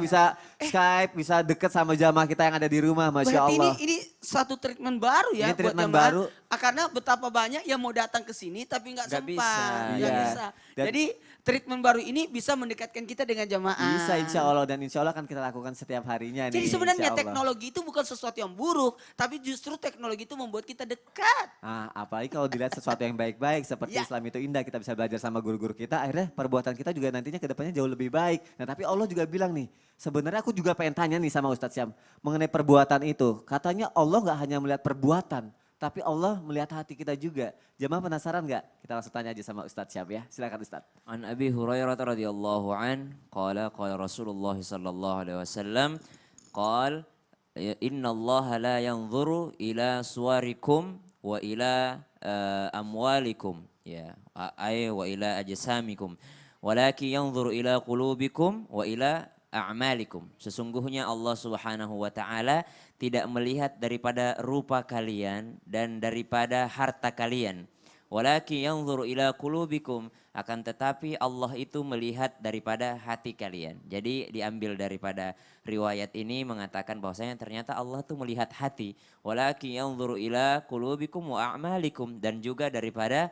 bisa Skype, bisa deket sama jamaah kita yang ada di rumah, Masya Berarti Allah. ini satu treatment baru ya Ini buat treatment jamaah. baru. Karena betapa banyak yang mau datang ke sini tapi nggak Nggak sempat. bisa. Nggak Iya. bisa. Dan- Jadi treatment baru ini bisa mendekatkan kita dengan jamaah. Bisa insya Allah dan insya Allah akan kita lakukan setiap harinya nih. Jadi sebenarnya insya Allah. teknologi itu bukan sesuatu yang buruk, tapi justru teknologi itu membuat kita dekat. Apalagi kalau dilihat sesuatu yang baik-baik seperti Ya. Islam itu indah, kita bisa belajar sama guru-guru kita, akhirnya perbuatan kita juga nantinya ke depannya jauh lebih baik. Nah tapi Allah juga bilang nih, sebenarnya aku juga pengen tanya nih sama Ustadz Syam mengenai perbuatan itu. Katanya Allah nggak hanya melihat perbuatan, tapi Allah melihat hati kita juga. Jemaah penasaran nggak? Kita langsung tanya aja sama Ustadz Syam ya. Silakan Ustadz. An Abi Hurairah radhiyallahu an qala Rasulullah sallallahu alaihi wasallam qala inna Allah la yanzuru ila suwarikum wa ila amwalikum ya ay wa ila ajsamikum walakin yanzuru ila qulubikum wa ila a'malikum. Sesungguhnya Allah Subhanahu wa taala tidak melihat daripada rupa kalian dan daripada harta kalian. Walakin yanzuru ila qulubikum, akan tetapi Allah itu melihat daripada hati kalian. Jadi diambil daripada riwayat ini mengatakan bahwasanya ternyata Allah tuh melihat hati. Walakin yanzuru ila qulubikum wa a'malikum, dan juga daripada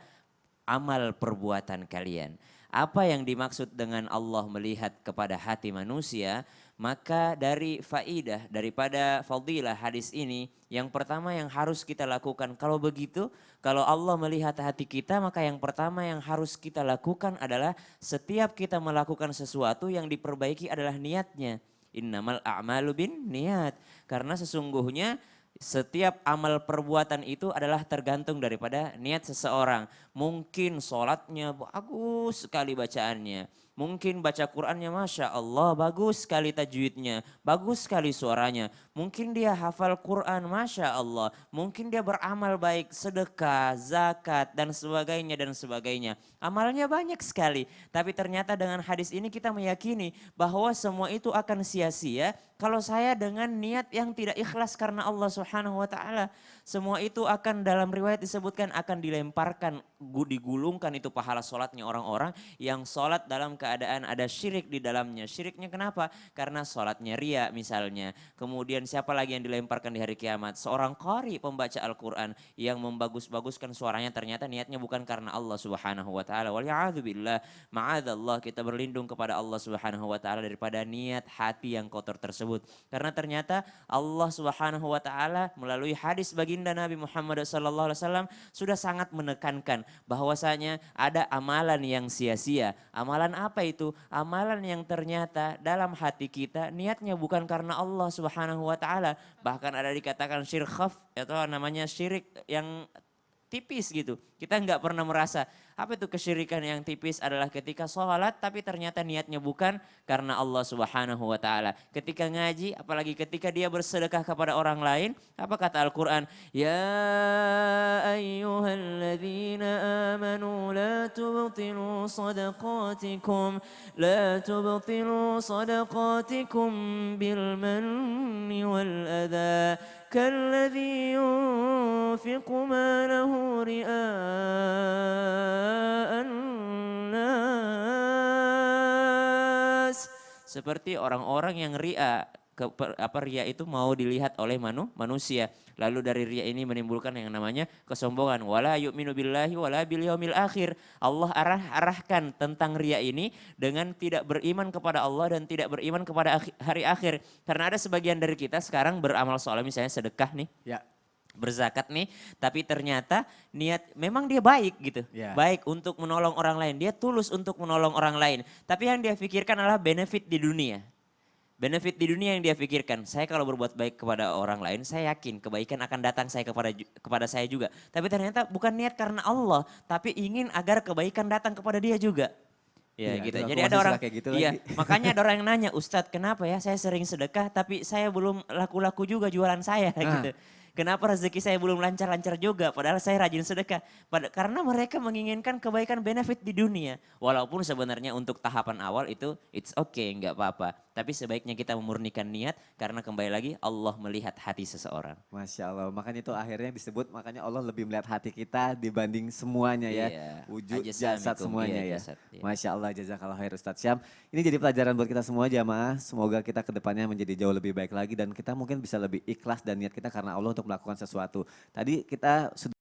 amal perbuatan kalian. Apa yang dimaksud dengan Allah melihat kepada hati manusia? Maka dari faidah daripada fadilah hadis ini, yang pertama yang harus kita lakukan kalau begitu, kalau Allah melihat hati kita, maka yang pertama yang harus kita lakukan adalah setiap kita melakukan sesuatu yang diperbaiki adalah niatnya. Innamal a'malu bin niat. Karena sesungguhnya setiap amal perbuatan itu adalah tergantung daripada niat seseorang. Mungkin sholatnya bagus sekali bacaannya. Mungkin baca Qur'annya Masya Allah bagus sekali tajwidnya. Bagus sekali suaranya. Mungkin dia hafal Qur'an Masya Allah. Mungkin dia beramal baik, sedekah, zakat dan sebagainya dan sebagainya. Amalnya banyak sekali. Tapi ternyata dengan hadis ini kita meyakini bahwa semua itu akan sia-sia kalau saya dengan niat yang tidak ikhlas karena Allah Subhanahu wa taala. Semua itu akan dalam riwayat disebutkan akan dilemparkan, digulungkan itu pahala sholatnya orang-orang yang sholat dalam keadaan ada syirik di dalamnya. Syiriknya kenapa? Karena sholatnya ria misalnya. Kemudian siapa lagi yang dilemparkan di hari kiamat? Seorang qari pembaca Al-Quran yang membagus-baguskan suaranya ternyata niatnya bukan karena Allah Subhanahu wa taala. Waliya'adzubillah, ma'adzallah, kita berlindung kepada Allah Subhanahu wa taala daripada niat hati yang kotor tersebut. Karena ternyata Allah Subhanahu wa taala melalui hadis baginda Nabi Muhammad sallallahu alaihi wasallam sudah sangat menekankan bahwasanya ada amalan yang sia-sia. Amalan apa itu? Amalan yang ternyata dalam hati kita niatnya bukan karena Allah Subhanahu wa taala. Bahkan ada dikatakan syirik khaf atau namanya syirik yang tipis gitu. Kita nggak pernah merasa apa itu kesyirikan yang tipis adalah ketika sholat tapi ternyata niatnya bukan karena Allah Subhanahu wa taala. Ketika ngaji apalagi ketika dia bersedekah kepada orang lain, apa kata Al-Qur'an? Ya ayyuhalladzina amanu la tubtilu sadaqatikum bil manni wal adha كالذي ينفق ماله رئاء الناس. Seperti orang-orang yang ria. Ria itu mau dilihat oleh manusia. Lalu dari ria ini menimbulkan yang namanya kesombongan. Wala yu'minu billahi wala bil yaumil akhir. Allah arahkan tentang ria ini dengan tidak beriman kepada Allah dan tidak beriman kepada hari akhir. Karena ada sebagian dari kita sekarang beramal soleh misalnya sedekah nih. Ya. Berzakat nih, tapi ternyata niat memang dia baik gitu. Ya. Baik untuk menolong orang lain, dia tulus untuk menolong orang lain. Tapi yang dia pikirkan adalah benefit di dunia. Benefit di dunia yang dia pikirkan, saya kalau berbuat baik kepada orang lain, saya yakin kebaikan akan datang kepada saya juga. Tapi ternyata bukan niat karena Allah, tapi ingin agar kebaikan datang kepada dia juga. Ya, gitu. Aku Jadi ada masih orang, suka kayak gitu iya, lagi. makanya ada orang yang nanya, Ustadz kenapa ya saya sering sedekah tapi saya belum laku-laku juga jualan saya gitu. Kenapa rezeki saya belum lancar-lancar juga padahal saya rajin sedekah. Karena mereka menginginkan kebaikan benefit di dunia. Walaupun sebenarnya untuk tahapan awal itu it's okay, nggak apa-apa. Tapi sebaiknya kita memurnikan niat karena kembali lagi Allah melihat hati seseorang. Masya Allah, makanya itu akhirnya disebut, makanya Allah lebih melihat hati kita dibanding semuanya ya. Iya. Wujud, Ajsamikum, jasad semuanya iya, ya. jasad, iya. Masya Allah, jazakallah khair Ustadz Syam. Ini jadi pelajaran buat kita semua jamaah. Semoga kita kedepannya menjadi jauh lebih baik lagi dan kita mungkin bisa lebih ikhlas dan niat kita karena Allah untuk melakukan sesuatu. Tadi kita sudah